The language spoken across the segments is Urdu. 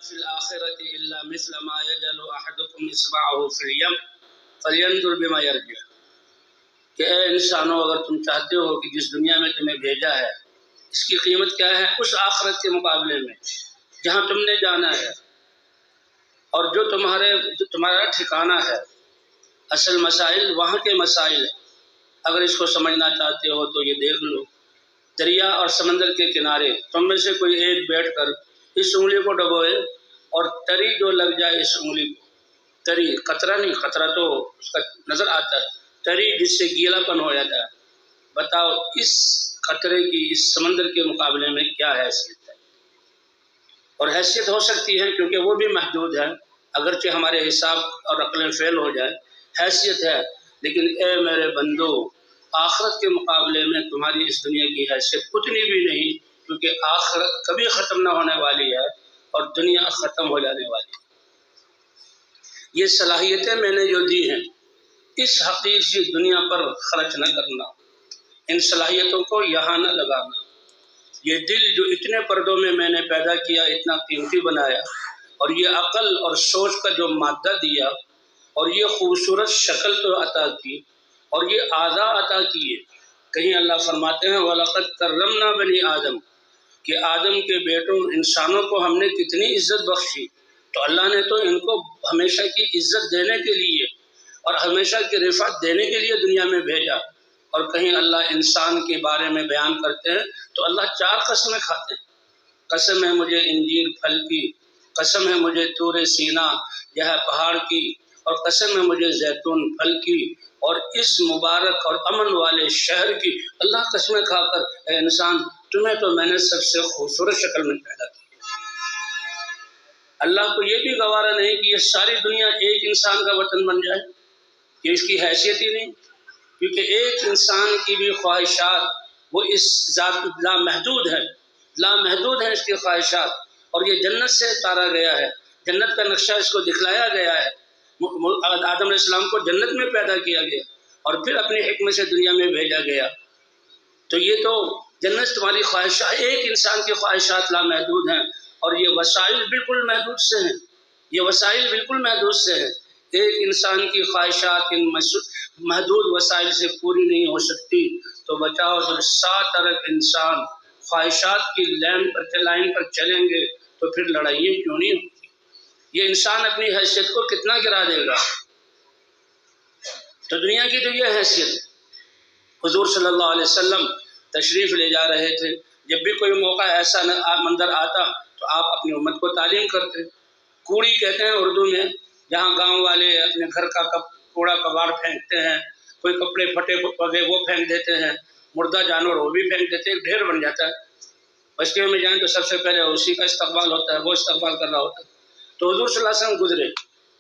فی الآخرۃ الا مثل ما یجعل احدکم اصبعه فی الیم فلینظر بما یرجع، کہ اے انسانوں، اگر تم چاہتے ہو کہ جس دنیا میں تمہیں بھیجا ہے اس کی قیمت کیا ہے اس آخرت کے مقابلے میں جہاں تم نے جانا ہے، اور جو تمہارا ٹھکانہ ہے، اصل مسائل وہاں کے مسائل ہیں۔ اگر اس کو سمجھنا چاہتے ہو تو یہ دیکھ لو، دریا اور سمندر کے کنارے تم میں سے کوئی ایک بیٹھ کر اس انگلی کو ڈبوئے اور تری جو لگ جائے اس انگلی کو، تری قطرہ نہیں، قطرہ تو اس کا نظر آتا ہے، تری جس سے گیلا پن ہو جاتا ہے، بتاؤ اس قطرے کی اس سمندر کے مقابلے میں کیا حیثیت ہے؟ اور حیثیت ہو سکتی ہے کیونکہ وہ بھی محدود ہے، اگرچہ ہمارے حساب اور عقل فیل ہو جائے، حیثیت ہے، لیکن اے میرے بندو، آخرت کے مقابلے میں تمہاری اس دنیا کی حیثیت اتنی بھی نہیں، کیونکہ آخرت کبھی ختم نہ ہونے والی ہے اور دنیا ختم ہو جانے والی ہے۔ یہ صلاحیتیں میں نے جو دی ہیں اس حقیر سی دنیا پر خرچ نہ کرنا، ان صلاحیتوں کو یہاں نہ لگانا۔ یہ دل جو اتنے پردوں میں نے پیدا کیا، اتنا قیمتی بنایا، اور یہ عقل اور سوچ کا جو مادہ دیا، اور یہ خوبصورت شکل تو عطا کی، اور یہ اعضاء عطا کیے۔ کہیں اللہ فرماتے ہیں وَلَقَدْ كَرَّمْنَا بَنِي آدم، کہ آدم کے بیٹوں انسانوں کو ہم نے کتنی عزت بخشی۔ تو اللہ نے تو ان کو ہمیشہ کی عزت دینے کے لیے اور ہمیشہ کی رفعت دینے کے لیے دنیا میں بھیجا۔ اور کہیں اللہ انسان کے بارے میں بیان کرتے ہیں تو اللہ 4 قسمیں کھاتے ہیں۔ قسم ہے مجھے انجیر پھل کی، قسم ہے مجھے طور سینا یہ پہاڑ کی، اور قسم ہے مجھے زیتون پھل کی، اور اس مبارک اور امن والے شہر کی۔ اللہ قسمیں کھا کر اے انسان تمہیں تو میں نے سب سے خوبصورت شکل میں پیدا کیا۔ اللہ کو یہ بھی گوارا نہیں کہ یہ ساری دنیا ایک انسان کا وطن بن جائے، کہ اس کی حیثیت ہی نہیں، کیونکہ ایک انسان کی بھی خواہشات وہ اس ذات لامحدود ہے اس کی خواہشات، اور یہ جنت سے اتارا گیا ہے، جنت کا نقشہ اس کو دکھلایا گیا ہے۔ آدم علیہ السلام کو جنت میں پیدا کیا گیا اور پھر اپنی حکمت سے دنیا میں بھیجا گیا۔ تو یہ تو جنت تمہاری خواہشات، ایک انسان کی خواہشات لامحدود ہیں، اور یہ وسائل بالکل محدود سے ہیں، یہ وسائل بالکل محدود سے ہیں۔ ایک انسان کی خواہشات ان محدود وسائل سے پوری نہیں ہو سکتی، تو بچاؤ جب 7 ارب انسان خواہشات کی لائن پر چلیں گے تو پھر لڑائیاں کیوں نہیں ہوتی؟ یہ انسان اپنی حیثیت کو کتنا گرا دے گا؟ تو دنیا کی تو یہ حیثیت ہے۔ حضور صلی اللہ علیہ وسلم تشریف لے جا رہے تھے، جب بھی کوئی موقع ایسا منظر آتا تو آپ اپنی امت کو تعلیم کرتے۔ کوڑی کہتے ہیں اردو میں، جہاں گاؤں والے اپنے گھر کا کوڑا کباڑ پھینکتے ہیں، کوئی کپڑے پھٹے پگے وہ پھینک دیتے ہیں، مردہ جانور وہ بھی پھینک دیتے ہیں، ڈھیر بن جاتا ہے۔ بستی میں جائیں تو سب سے پہلے اسی کا استقبال ہوتا ہے، وہ استقبال کر رہا ہوتا ہے۔ تو حضور صلی اللہ علیہ وسلم گزرے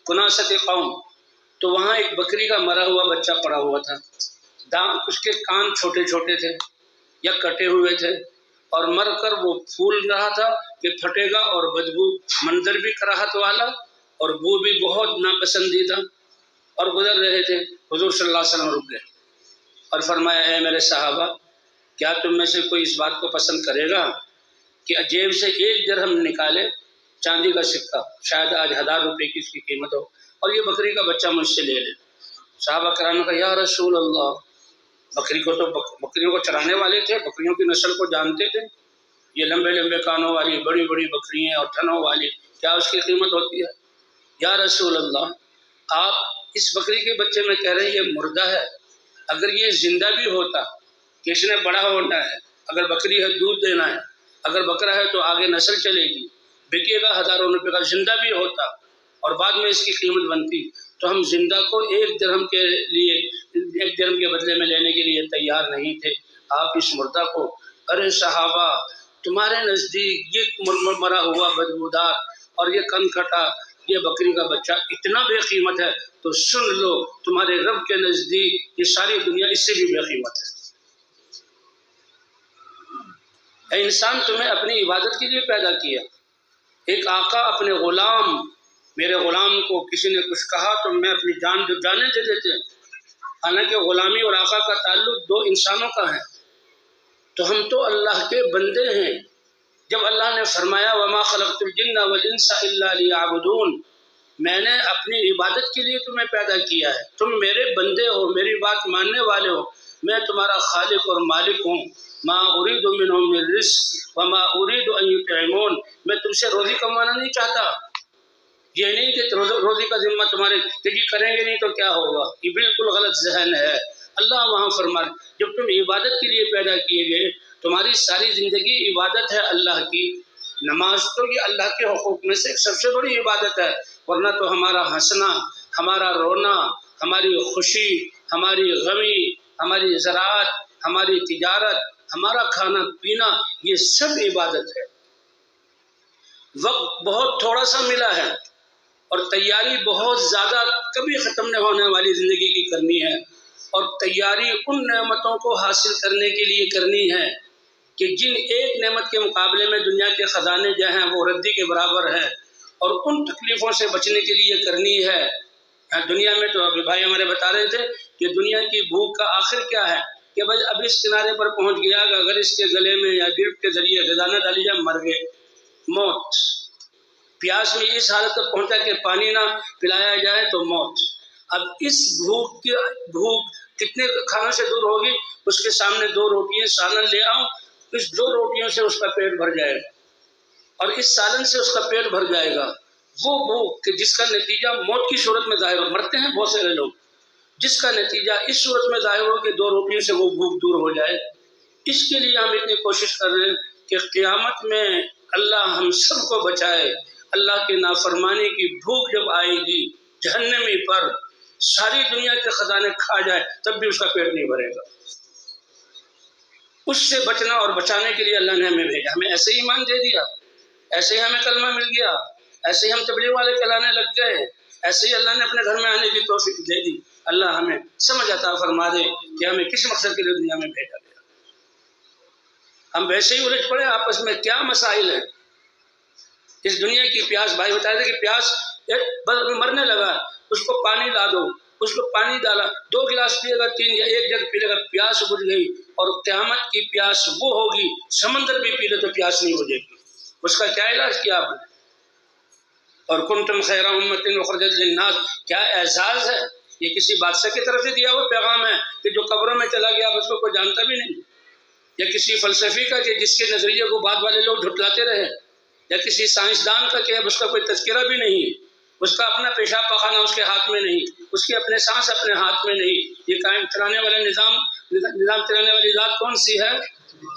کناست قوم، تو وہاں ایک بکری کا مرا ہوا بچہ پڑا ہوا تھا، اس کے کان چھوٹے چھوٹے تھے یا کٹے ہوئے تھے، اور مر کر وہ پھول رہا تھا کہ پھٹے گا، اور بدبو، منظر بھی کراہت والا اور بو بھی بہت ناپسندیدہ، اور گزر رہے تھے۔ حضور صلی اللہ علیہ وسلم رک گئے اور فرمایا اے میرے صحابہ، کیا تم میں سے کوئی اس بات کو پسند کرے گا کہ جیب سے 1 درہم نکالے، چاندی کا سکہ، شاید آج 1000 روپے کی اس کی قیمت ہو، اور یہ بکری کا بچہ مجھ سے لے لے؟ صحابہ کرام نے کہا یا رسول اللہ، بکریوں کو چرانے والے تھے، بکریوں کی نسل کو جانتے تھے، یہ لمبے لمبے کانوں والی بڑی بڑی بکریاں اور تھنوں والی، کیا اس کی قیمت ہوتی ہے؟ یا رسول اللہ، آپ اس بکری کے بچے میں کہہ رہے ہیں یہ مردہ ہے، اگر یہ زندہ بھی ہوتا کہ اس نے بڑا ہونا ہے، اگر بکری ہے دودھ دینا ہے، اگر بکرا ہے تو آگے نسل چلے گی، بکے گا ہزاروں روپے کا، زندہ بھی ہوتا اور بعد میں اس کی قیمت بنتی، تو ہم زندہ کو 1 درہم کے لیے، 1 درہم کے بدلے میں لینے کے لیے تیار نہیں تھے، آپ اس مردہ کو۔ ارے صحابہ، تمہارے نزدیک یہ مرا ہوا بدبودار اور یہ کن کٹا یہ بکری کا بچہ اتنا بے قیمت ہے، تو سن لو تمہارے رب کے نزدیک یہ ساری دنیا اس سے بھی بے قیمت ہے۔ اے انسان، تمہیں اپنی عبادت کے لیے پیدا کیا۔ ایک آقا اپنے غلام، میرے غلام کو کسی نے کچھ کہا تو میں اپنی جانیں دے دیتے ہیں، حالانکہ غلامی اور آقا کا تعلق 2 انسانوں کا ہے۔ تو ہم تو اللہ کے بندے ہیں، جب اللہ نے فرمایا وما خلقت الجن والانس الا لیعبدون، میں نے اپنی عبادت کے لیے تمہیں پیدا کیا ہے، تم میرے بندے ہو، میری بات ماننے والے ہو، میں تمہارا خالق اور مالک ہوں۔ ما اريد منهم من رزق وما اريد ان يطعمون، میں تم سے روزی کمانا نہیں چاہتا، یہ نہیں کہ روزی کا ذمہ تمہارے کہ یہ کریں گے نہیں تو کیا ہوگا، یہ بالکل غلط ذہن ہے۔ اللہ وہاں فرمائے جب تم عبادت کے لیے پیدا کیے گئے، تمہاری ساری زندگی عبادت ہے اللہ کی، نماز تو یہ اللہ کے حقوق میں سے سب سے بڑی عبادت ہے، ورنہ تو ہمارا ہنسنا، ہمارا رونا، ہماری خوشی، ہماری غمی، ہماری زراعت، ہماری تجارت، ہمارا کھانا پینا، یہ سب عبادت ہے۔ وقت بہت تھوڑا سا ملا ہے اور تیاری بہت زیادہ کبھی ختم نہ ہونے والی زندگی کی کرنی ہے، اور تیاری ان نعمتوں کو حاصل کرنے کے لیے کرنی ہے کہ جن ایک نعمت کے مقابلے میں دنیا کے خزانے جو ہیں وہ ردی کے برابر ہیں، اور ان تکلیفوں سے بچنے کے لیے کرنی ہے۔ دنیا میں تو ابھی بھائی ہمارے بتا رہے تھے کہ دنیا کی بھوک کا آخر کیا ہے کہ بھائی اب اس کنارے پر پہنچ گیا کہ اگر اس کے گلے میں یا گرفت کے ذریعے غذا نہ ڈالی جائے مر گئے، موت۔ پیاس میں اس حالت تک پہنچا کہ پانی نہ پلایا جائے تو موت۔ اب اس بھوک کتنے کھانوں سے دور ہوگی؟ اس کے سامنے 2 روٹیاں سالن لے آؤ، اس 2 روٹیوں سے اس کا پیٹ بھر جائے گا، اور اس سالن سے اس کا پیٹ بھر جائے گا۔ وہ بھوک کہ جس کا نتیجہ موت کی صورت میں ظاہر ہو، مرتے ہیں بہت سارے لوگ، جس کا نتیجہ اس صورت میں ظاہر ہو کہ 2 روٹیوں سے وہ بھوک دور ہو جائے، اس کے لیے ہم اتنی کوشش کر رہے ہیں کہ قیامت میں اللہ ہم سب کو بچائے۔ اللہ کی نافرمانی کی بھوک جب آئے گی جہنمی پر، ساری دنیا کے خزانے کھا جائے تب بھی اس کا پیٹ نہیں بھرے گا۔ اس سے بچنا اور بچانے کے لیے اللہ نے ہمیں بھیجا، ہمیں ایسے ہی ایمان دے دیا، ایسے ہی ہمیں کلمہ مل گیا، ایسے ہی ہم تبلیغ والے کہلانے لگ گئے، ایسے ہی اللہ نے اپنے گھر میں آنے کی توفیق دے دی۔ اللہ ہمیں سمجھ عطا فرما دے کہ ہمیں کس مقصد کے لیے دنیا میں بھیجا گیا۔ ہم ویسے ہی الجھ پڑے آپس میں، کیا مسائل ہیں اس دنیا کی۔ پیاس، بھائی بتا رہے تھے کہ پیاس مرنے لگا، اس کو پانی لا دو، اس کو پانی ڈالا، 2 گلاس پیے گا، 3 یا 1 جگ پی لے گا، پیاس بجھ گئی۔ اور قیامت کی پیاس وہ ہوگی، سمندر بھی پی لے تو پیاس نہیں بجھے گی۔ اس کا کیا علاج کیا آپ نے؟ اور کنتم خیر امۃ اخرجت للناس، کیا اعزاز ہے، یہ کسی بادشاہ کی طرف سے دیا ہوا پیغام ہے کہ جو قبروں میں چلا گیا اب اس کو کوئی جانتا بھی نہیں، یا کسی فلسفی کا کہ جس کے نظریے کو بعد والے لوگ جھٹلاتے رہے، یا کسی سائنسدان کا کہ اب اس کا کوئی تذکرہ بھی نہیں، اس کا اپنا پیشاب پخانہ اس کے ہاتھ میں نہیں، اس کے اپنے سانس اپنے ہاتھ میں نہیں۔ یہ قائم چلانے والا نظام چلانے والی ذات کون سی ہے؟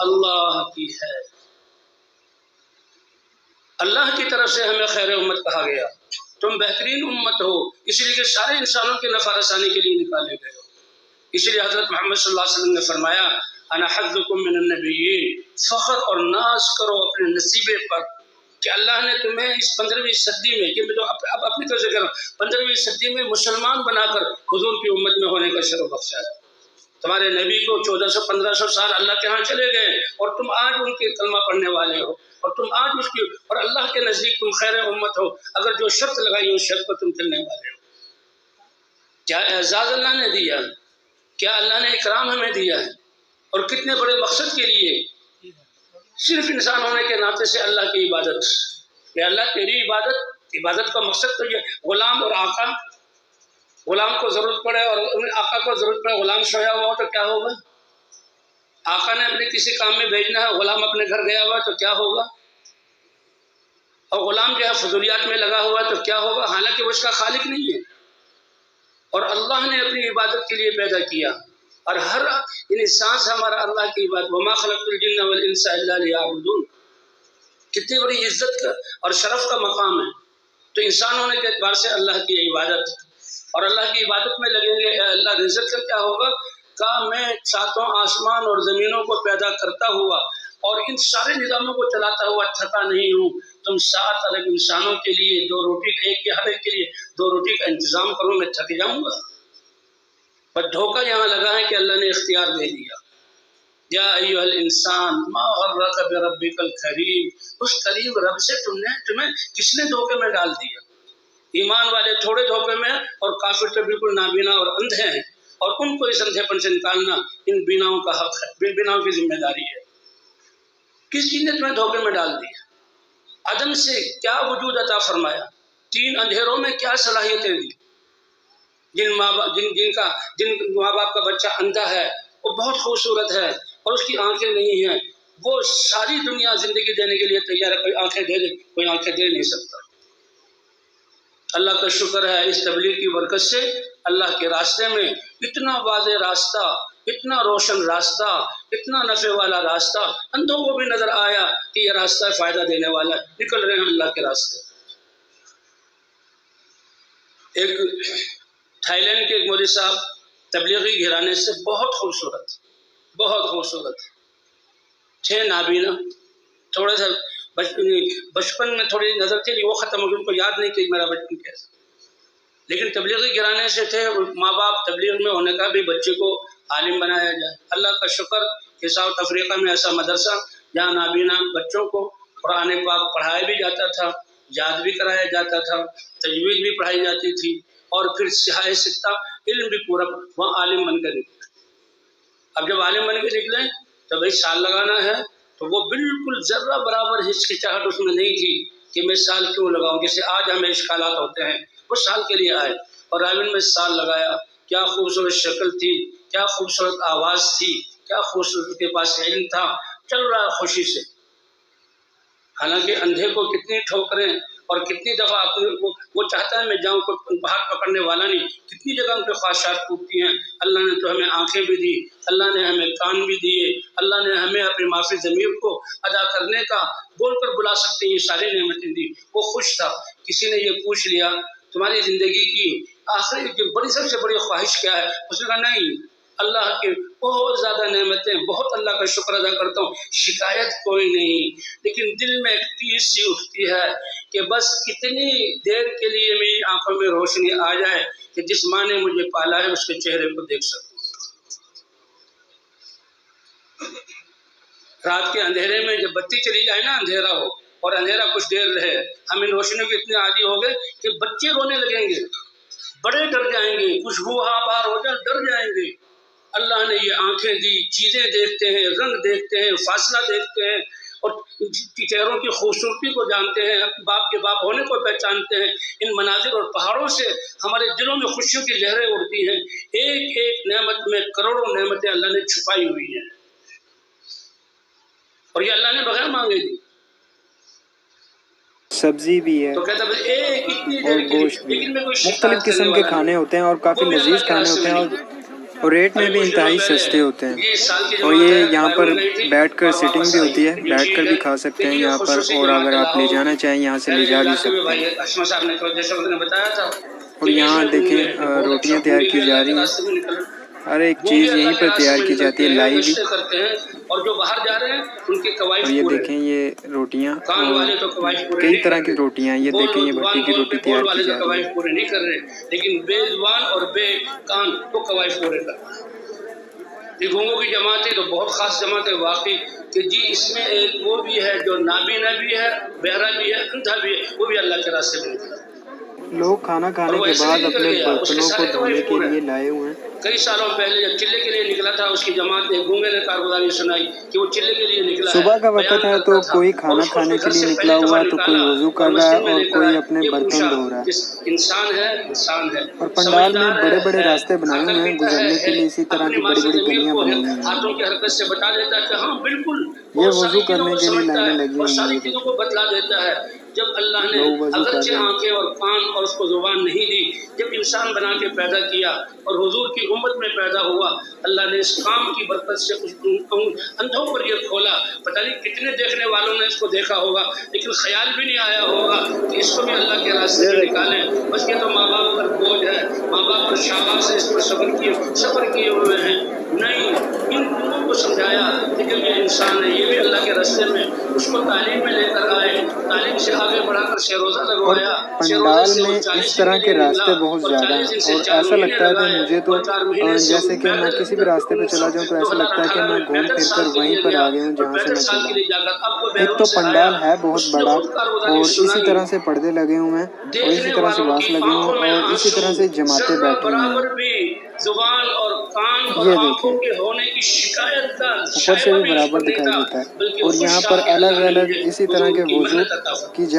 اللہ کی ہے۔ اللہ کی طرف سے ہمیں خیر امت کہا گیا، تم بہترین امت ہو، اس لیے کہ سارے انسانوں کے نفع رسانی کے لیے نکالے گئے ہو۔ اس لیے حضرت محمد صلی اللہ علیہ وسلم نے فرمایا انا حظکم من النبیین، فخر اور ناز کرو اپنے نصیبے پر کہ اللہ نے تمہیں اس 15ویں صدی میں، کہ میں تو اب اپنی طرف سے کہہ رہا ہوں، 15ویں صدی میں مسلمان بنا کر حضور کی امت میں ہونے کا شرف بخشا ہے۔ تمہارے نبی کو 1400-1500 سال اللہ کے ہاں چلے گئے اور تم آج ان کے کلمہ پڑھنے والے ہو، اور تم آج اس کی، اور اللہ کے نزدیک تم خیر امت ہو، اگر جو شرط لگائی اس شرط پر تم چلنے والے ہو۔ کیا اعزاز اللہ نے دیا، کیا اللہ نے اکرام ہمیں دیا ہے، اور کتنے بڑے مقصد کے لیے۔ صرف انسان ہونے کے ناطے سے اللہ کی عبادت، کہ اللہ تیری عبادت کا مقصد تو یہ، غلام اور آقا، غلام کو ضرورت پڑے اور آقا کو ضرورت پڑے، غلام سویا ہوا ہو تو کیا ہوگا؟ آقا نے اپنے کسی کام میں بھیجنا ہے، غلام اپنے گھر گیا ہوا تو کیا ہوگا؟ اور غلام جو ہے فضولیات میں لگا ہوا تو کیا ہوگا؟ حالانکہ وہ اس کا خالق نہیں ہے، اور اللہ نے اپنی عبادت کے لیے پیدا کیا، اور ہر سانس ہمارا اللہ کی عبادت۔ وما خلقت الجن والانس الا لیعبدون، کتنی بڑی عزت کا اور شرف کا مقام ہے۔ تو انسان ہونے کے اعتبار سے اللہ کی عبادت، اور اللہ کی عبادت میں لگیں گے۔ اللہ رزق کا کیا ہوگا؟ کہ میں 7 آسمان اور زمینوں کو پیدا کرتا ہوا اور ان سارے نظاموں کو چلاتا ہوا تھکا نہیں ہوں، تم 7 ارب انسانوں کے لیے 2 روٹی، ہر ایک کے لیے 2 روٹی کا انتظام کروں، میں تھک جاؤں گا؟ پر دھوکہ یہاں لگا ہے کہ اللہ نے اختیار دے دیا۔ یا ایھا الانسان ما غرک بربک الکریم، اس کریم رب سے تمہیں کس نے دھوکے میں ڈال دیا؟ ایمان والے تھوڑے دھوکے میں، اور کافر تو بالکل نابینا اور اندھے ہیں، اور ان کو اس اندھے پن سے نکالنا ان بیناؤں کا حق ہے، بیناؤں کی ذمہ داری ہے۔ کس چیز نے تمہیں دھوکے میں ڈال دیا؟ عدم سے کیا وجود عطا فرمایا؟ 3 اندھیروں میں کیا صلاحیتیں دی؟ جن ماں باپ کا بچہ اندھا ہے، وہ بہت خوبصورت ہے اور اس کی آنکھیں نہیں ہیں، وہ ساری دنیا زندگی دینے کے لیے تیار ہے، کوئی آنکھیں دے دے، کوئی آنکھیں دے نہیں سکتا۔ اللہ کا شکر ہے اس تبلیغ کی برکت سے اللہ کے راستے میں اتنا واضح راستہ، اتنا روشن راستہ، اتنا نفع والا راستہ اندھوں کو بھی نظر آیا کہ یہ راستہ فائدہ دینے والا ہے، نکل رہے ہیں اللہ کے راستے۔ ایک تھائی لینڈ کے ایک مولوی صاحب تبلیغی گھرانے سے بہت خوبصورت تھے، نابینا، تھوڑا سا بچپن میں تھوڑی نظر تھی، وہ ختم ہو گئی، ان کو یاد نہیں کہ میرا بچپن کیسا، لیکن تبلیغی گھرانے سے تھے، ماں باپ تبلیغ میں ہونے کا بھی بچے کو عالم بنایا جائے۔ اللہ کا شکر کہ ساؤتھ افریقہ میں ایسا مدرسہ جہاں نابینا بچوں کو قرآن پاک پڑھایا بھی جاتا تھا، یاد بھی کرایا جاتا تھا، تجوید بھی پڑھائی جاتی تھی، اور پھر سیاہ ستہ علم بھی پورا وہاں عالم بن کر نکلے۔ اب جب عالم بن کے نکلے تو بھائی سال لگانا ہے، تو وہ بالکل ذرہ برابر ہچکچاہٹ اس میں نہیں تھی کہ میں سال کیوں لگاؤں، جیسے آج ہمیں اشکالات ہوتے ہیں، وہ سال کے لیے آئے اور راوین میں سال لگایا۔ کیا خوبصورت شکل تھی، کیا خوبصورت آواز تھی، کیا خوبصورت کے پاس علم تھا، چل رہا ہے خوشی سے۔ حالانکہ اندھے کو کتنی ٹھوکریں اور کتنی دفعہ وہ چاہتا ہے میں جاؤں، کوئی ہاتھ پکڑنے والا نہیں، کتنی جگہ ان کے خواہشات ٹوٹتی ہیں۔ اللہ نے تو ہمیں آنکھیں بھی دی، اللہ نے ہمیں کان بھی دیے، اللہ نے ہمیں اپنے معافی ضمیر کو ادا کرنے کا بول کر بلا سکتے ہیں، یہ ساری نعمتیں دی۔ وہ خوش تھا۔ کسی نے یہ پوچھ لیا تمہاری زندگی کی آخری جو سب سے بڑی خواہش کیا ہے؟ اس نے کہا نہیں، اللہ کے بہت زیادہ نعمتیں، بہت اللہ کا شکر ادا کرتا ہوں، شکایت کوئی نہیں، لیکن دل میں ایک تیز سی اٹھتی ہے کہ بس اتنی دیر کے لیے میری آنکھوں میں روشنی آ جائے کہ جس ماں نے مجھے پالا ہے اس کے چہرے کو دیکھ سکوں۔ رات کے اندھیرے میں جب بتی چلی جائے نا، اندھیرا ہو اور اندھیرا کچھ دیر رہے، ہم ان روشنیوں کے اتنے عادی ہو گئے کہ بچے رونے لگیں گے، بڑے ڈر جائیں گے، کچھ ہوا باہر ہو جائے ڈر جائیں گے۔ اللہ نے یہ آنکھیں دی، چیزیں دیکھتے ہیں، رنگ دیکھتے ہیں، فاصلہ دیکھتے ہیں، اور چہروں کی خوبصورتی کو جانتے ہیں، باپ کے باپ ہونے کو پہچانتے ہیں۔ ان مناظر اور پہاڑوں سے ہمارے دلوں میں خوشیوں کی لہریں اڑتی ہیں۔ ایک ایک نعمت میں کروڑوں نعمتیں اللہ نے چھپائی ہوئی ہیں، اور یہ اللہ نے بغیر مانگے دی۔ سبزی بھی ہے تو کہتا ہے اتنی اور دیر کے لیے، گوشت بھی لیکن ہے، میں کوئی مختلف شکایت کرنے قسم کے والا کھانے نہیں، ہوتے ہیں اور کافی وہ بھی لذیذ اللہ کے کھانے راستے ہوتے میں ہیں، نکلا۔ اور ریٹ میں ابھی بھی کچھ دنوں انتہائی پہلے سستے ہوتے ہیں، یہ سال کی جو اور بات یہ ہے، یہاں بائیول پر گئی تھی بیٹھ کر اور سیٹنگ واپس بھی آئی، ہوتی ہے، یہ بیٹھ ٹھیک کر ہے۔ بھی کھا سکتے ہیں لیکن یہ یہاں پر، خصوصی اور اگر جماعت آپ لے لاہور جانا کی چاہیں یہاں سے لے پہلے جا جو بھی جاتے ہوئے سکتے بھائی ہیں۔ اشمع صاحب نے جیسے وقت نے بتایا تھا اور کہ یہاں اس میں دیکھیں گونگے بہت اچھا، روٹیاں تیار گونگے کی بھی جا اللہ کے رہی راستے میں ہیں، نکل، ہر ایک گونگے چیز اللہ یہیں کے پر راستے تیار میں کی جاتی نکلتے ہے ہیں، لائی بھی۔ گشتیں کرتے ہیں، اور جو باہر جا رہے ہیں ان کے اور کوائف یہ پورے دیکھیں ہیں۔ یہ روٹیاں، کان اور والے تو کوائف پورے کئی نہیں طرح کر کی رہے، روٹیاں ہیں، یہ دیکھیں یہ بھٹی کی روٹی بول تیار کی والے تو جا رہی کوائف ہے۔ پورے نہیں کر رہے، لیکن بے زبان اور بے کان وہ کوائف پورے کر رہے ہیں۔ یہ گونگوں کی جماعت ہے تو بہت خاص جماعت ہے واقعی، کہ جی اس میں ایک وہ بھی ہے جو نابینا بھی ہے، بہرا بھی ہے، اندھا بھی ہے، وہ بھی اللہ کے راستے میں نکلا، لوگ کھانا اور کھانے وہ کے ایسے بعد نہیں نکل اپنے گیا، اس کے برتنوں کو سارے دھونے کوائف کے پورے لیے ہیں۔ لائے ہوئے ہیں۔ کئی سالوں پہلے جب چلے کے لیے نکلا تھا، اس کی جماعت نے گونگے نے کارگزاری سنائی کہ وہ چلے کے لیے نکلا ہے، صبح کا وقت بیان ہے کرتا تو تھا، کوئی اور کھانا اس کو کھانے گھر کے لیے سے نکلا پہلی دفعہ ہوا، تو کوئی نکالا وضو اور کر رہا ہے مسجد میں اور لے کر کوئی آئے، اپنے یہ برتن پوچھا دھو رہا کہ ہے۔ انسان ہے، انسان ہے، اور پنڈال میں سمجھدار بڑے بڑے ہے، راستے بنائے عقل ہوئے ہیں، بھی کا گزرنے کے ہے، لیے اسی طرح اپنی کی بڑی معافی بڑی ضمیر گلیاں کو بنائی ہوئی ہیں۔ ہاتھوں کی حرکت سے بتا دیتا ہے کہ ہاں بالکل، یہ بہت وضو ساری چیزوں کرنے کو کے لیے سمجھتا ہے لائنیں لگی اور ہوئی ہیں، ساری یہ چیزوں دیکھیں کو بتلا دیتا ہے۔ جب اللہ نے لوگ وضو کر اگرچہ رہے ہیں۔ آنکھیں اور کان اور اس کو زبان نہیں دی، جب انسان بنا کے پیدا کیا اور حضور کی امت میں پیدا ہوا، اللہ نے اس کام کی برکت سے اس اندھوں پر یہ کھولا۔ پتہ نہیں کتنے دیکھنے والوں نے اس کو دیکھا ہوگا، لیکن خیال بھی نہیں آیا ہوگا کہ اس کو بھی اللہ کے راستے میں نکالیں۔ بس یہ تو ماں باپ پر بوجھ ہے، ماں باپ پر شاباش ہے، اس پر صبر کیے ہوئے ہیں۔ نہیں، ان گنگوں کو سمجھایا کہ جب یہ انسان ہے، یہ بھی اللہ کے راستے میں، اس کو تعلیم میں لے کر آئے، تعلیم سے آگے بڑھا کر شیروزہ اور لگوایا. پنڈال میں اس طرح کے راستے بہت زیادہ ہیں اور ایسا لگتا ہے کہ مجھے تو جیسے کہ میں کسی بھی راستے پہ چلا جاؤں تو ایسا لگتا ہے کہ میں گھوم پھر کر وہیں پر آ گیا ہوں جہاں سے میں چلا. ایک تو پنڈال ہے بہت بڑا اور اسی طرح سے پردے لگے ہوئے ہیں اور اسی طرح سے باس لگے ہوئے ہیں اور اسی طرح سے جماعتیں بیٹھی ہوئی ہیں. زبان اور کان اور یہ آنکھوں دیکھیں کے ہونے کی شکایت کا اوپر سے شائبہ بھی بھی اس برابر پر نہیں دکھائی تھا، دیتا ہے بلکہ اور خوش یہاں تھا پر کہ اللہ الگ نے الگ مجھے اسی طرح حضور کے کی وضو مدد عطا فرمائی. کی